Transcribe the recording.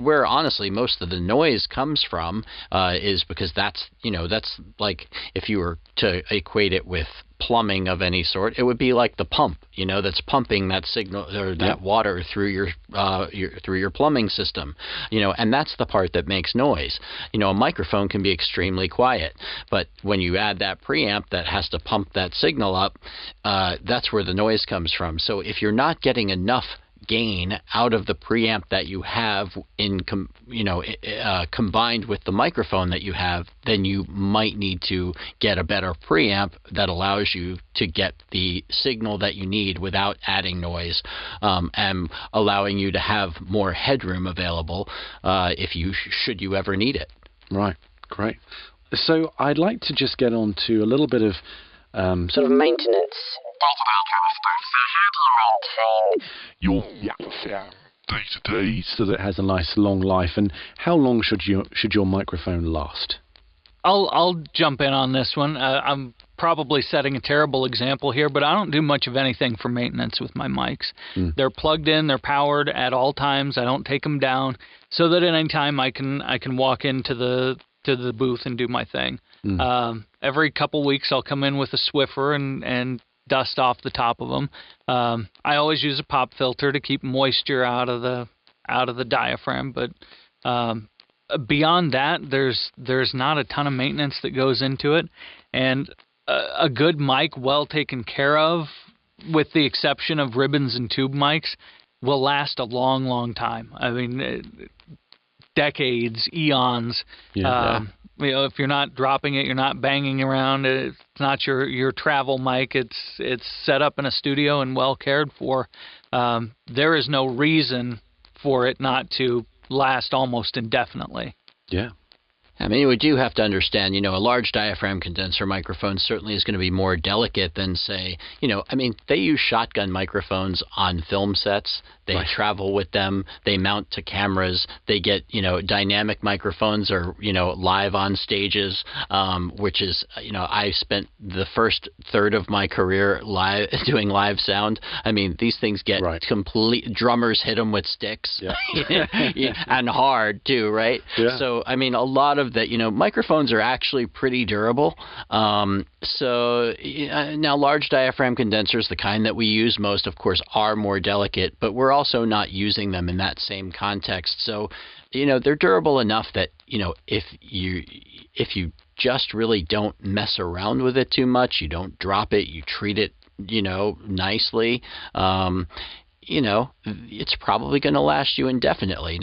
where honestly most of the noise comes from, is because that's like if you were to equate it with plumbing of any sort, it would be like the pump, that's pumping that signal or that water through your plumbing system, and that's the part that makes noise. A microphone can be extremely quiet, but when you add that preamp that has to pump that signal up, that's where the noise comes from. So if you're not getting enough gain out of the preamp that you have combined with the microphone that you have, then you might need to get a better preamp that allows you to get the signal that you need without adding noise, and allowing you to have more headroom available should you ever need it. Right, great. So I'd like to just get on to a little bit of sort of maintenance. Your day-to-day so that it has a nice long life. And how long should your microphone last? I'll jump in on this one. I'm probably setting a terrible example here, but I don't do much of anything for maintenance with my mics. They're plugged in, they're powered at all times. I don't take them down, so that at any time I can walk into the booth and do my thing. Every couple weeks I'll come in with a Swiffer and dust off the top of them. I always use a pop filter to keep moisture out of the diaphragm, but beyond that, there's not a ton of maintenance that goes into it. And a good mic, well taken care of, with the exception of ribbons and tube mics, will last a long, long time. I mean, decades, eons. If you're not dropping it, you're not banging around. It's not your travel mic. It's set up in a studio and well cared for. There is no reason for it not to last almost indefinitely. Yeah. I mean, we do have to understand, a large diaphragm condenser microphone certainly is going to be more delicate than, say, they use shotgun microphones on film sets. They travel with them. They mount to cameras. They get, dynamic microphones or, live on stages, which is, I spent the first third of my career doing live sound. I mean, these things get complete, drummers hit them with sticks and hard too, right? Yeah. So, I mean, a lot of that, microphones are actually pretty durable. So now large diaphragm condensers, the kind that we use most, of course, are more delicate, but we're also not using them in that same context. So, they're durable enough that, if you just really don't mess around with it too much, you don't drop it, you treat it, nicely, it's probably going to last you indefinitely. Now,